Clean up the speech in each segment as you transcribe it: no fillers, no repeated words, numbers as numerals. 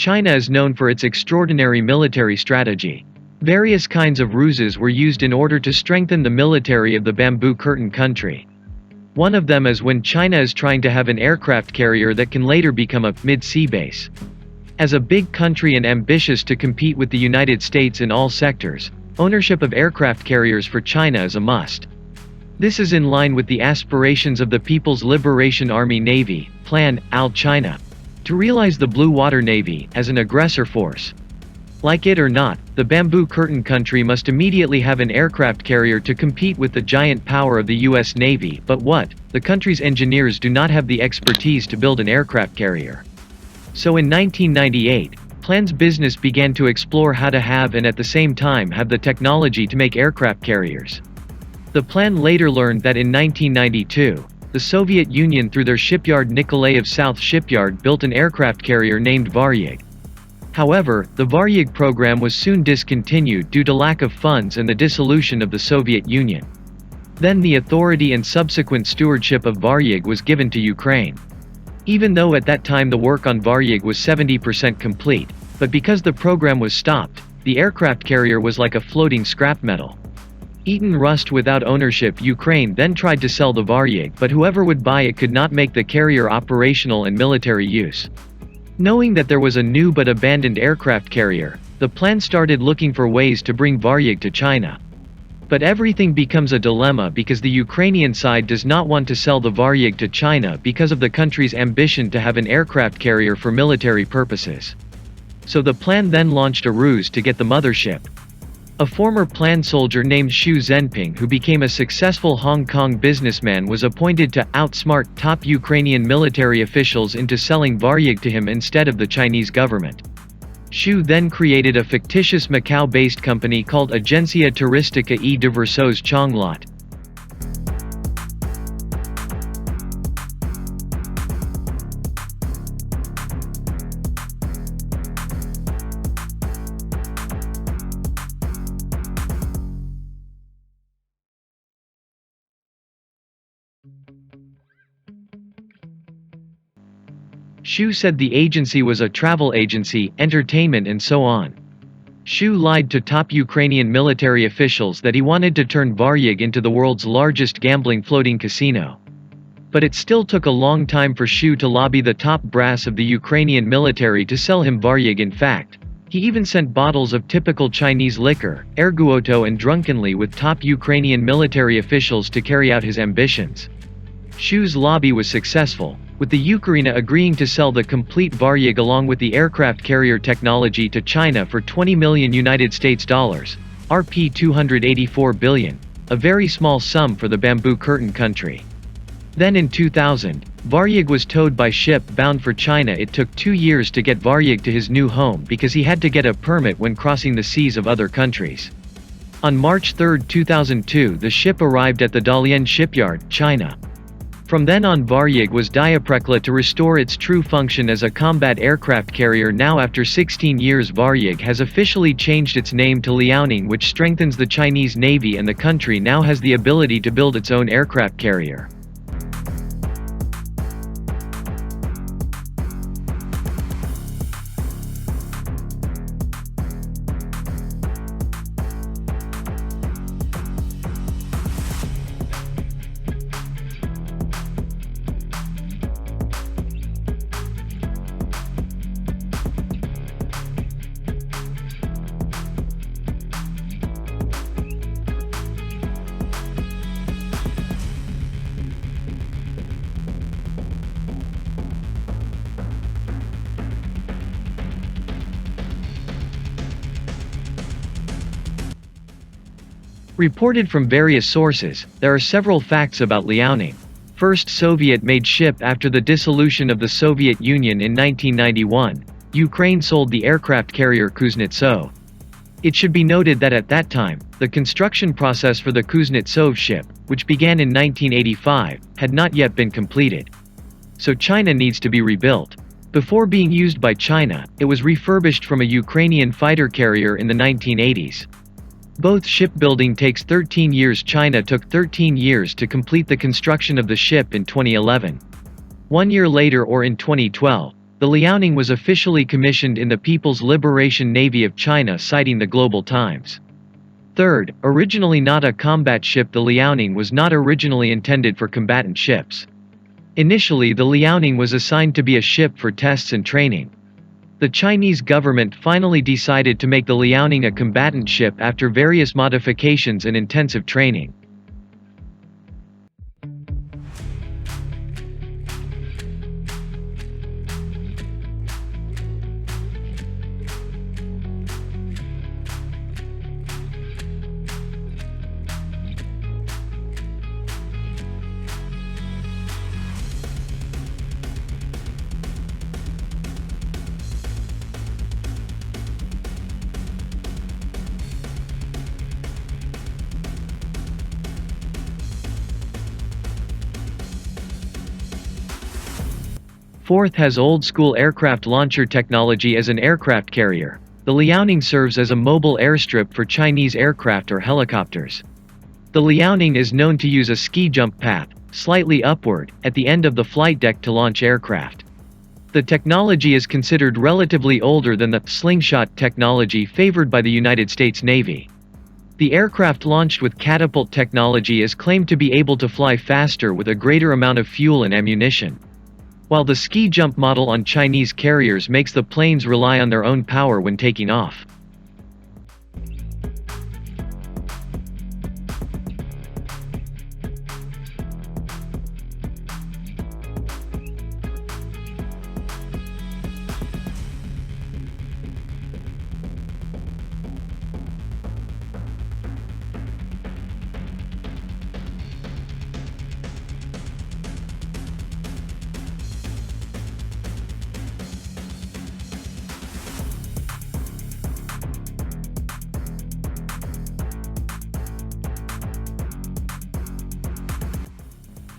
China is known for its extraordinary military strategy. Various kinds of ruses were used in order to strengthen the military of the Bamboo Curtain country. One of them is when China is trying to have an aircraft carrier that can later become a mid-sea base. As a big country and ambitious to compete with the United States in all sectors, ownership of aircraft carriers for China is a must. This is in line with the aspirations of the People's Liberation Army Navy, Plan Al-China, to realize the Blue Water Navy as an aggressor force. Like it or not, the Bamboo Curtain country must immediately have an aircraft carrier to compete with the giant power of the US Navy, but the country's engineers do not have the expertise to build an aircraft carrier. So in 1998, Plan's business began to explore how to have and at the same time have the technology to make aircraft carriers. The Plan later learned that in 1992, the Soviet Union through their shipyard Nikolaev South Shipyard built an aircraft carrier named Varyag. However, the Varyag program was soon discontinued due to lack of funds and the dissolution of the Soviet Union. Then the authority and subsequent stewardship of Varyag was given to Ukraine. Even though at that time the work on Varyag was 70% complete, but because the program was stopped, the aircraft carrier was like a floating scrap metal. Eaten rust without ownership. Ukraine then tried to sell the Varyag, but whoever would buy it could not make the carrier operational and military use. Knowing that there was a new but abandoned aircraft carrier, the Plan started looking for ways to bring Varyag to China. But everything becomes a dilemma because the Ukrainian side does not want to sell the Varyag to China because of the country's ambition to have an aircraft carrier for military purposes. So the Plan then launched a ruse to get the mothership. A former Plan soldier named Xu Zhenping, who became a successful Hong Kong businessman, was appointed to outsmart top Ukrainian military officials into selling Varyag to him instead of the Chinese government. Xu then created a fictitious Macau-based company called Agencia Turística y Diversos Chonglot. Xu said the agency was a travel agency, entertainment and so on. Xu lied to top Ukrainian military officials that he wanted to turn Varyag into the world's largest gambling floating casino. But it still took a long time for Xu to lobby the top brass of the Ukrainian military to sell him Varyag. In fact, he even sent bottles of typical Chinese liquor, erguoto, and drunkenly with top Ukrainian military officials to carry out his ambitions. Xu's lobby was successful, with the Ukraina agreeing to sell the complete Varyag along with the aircraft carrier technology to China for $20 million (Rp 284 billion), a very small sum for the Bamboo Curtain country. Then in 2000, Varyag was towed by ship bound for China. It took 2 years to get Varyag to his new home because he had to get a permit when crossing the seas of other countries. On March 3, 2002, the ship arrived at the Dalian shipyard, China. From then on, Varyag was diaprekla to restore its true function as a combat aircraft carrier. Now after 16 years, Varyag has officially changed its name to Liaoning, which strengthens the Chinese Navy, and the country now has the ability to build its own aircraft carrier. Reported from various sources, there are several facts about Liaoning. First Soviet-made ship. After the dissolution of the Soviet Union in 1991, Ukraine sold the aircraft carrier Kuznetsov. It should be noted that at that time, the construction process for the Kuznetsov ship, which began in 1985, had not yet been completed. So China needs to be rebuilt. Before being used by China, it was refurbished from a Ukrainian fighter carrier in the 1980s. Both shipbuilding takes 13 years. China took 13 years to complete the construction of the ship in 2011. 1 year later, or in 2012, The Liaoning was officially commissioned in the People's Liberation Navy of China, citing the Global Times. Third, originally not a combat ship, the Liaoning was not originally intended for combatant ships. Initially, the Liaoning was assigned to be a ship for tests and training. The Chinese government finally decided to make the Liaoning a combatant ship after various modifications and intensive training. Fourth, has old-school aircraft launcher technology as an aircraft carrier. The Liaoning serves as a mobile airstrip for Chinese aircraft or helicopters. The Liaoning is known to use a ski jump path, slightly upward, at the end of the flight deck to launch aircraft. The technology is considered relatively older than the slingshot technology favored by the United States Navy. The aircraft launched with catapult technology is claimed to be able to fly faster with a greater amount of fuel and ammunition. While the ski jump model on Chinese carriers makes the planes rely on their own power when taking off.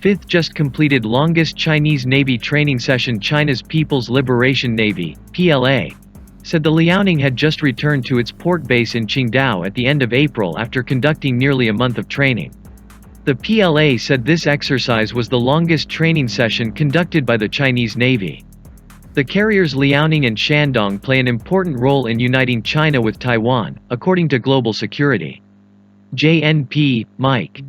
Fifth, just completed longest Chinese Navy training session. China's People's Liberation Navy, PLA, said the Liaoning had just returned to its port base in Qingdao at the end of April after conducting nearly a month of training. The PLA said this exercise was the longest training session conducted by the Chinese Navy. The carriers Liaoning and Shandong play an important role in uniting China with Taiwan, according to Global Security. JNP, Mike.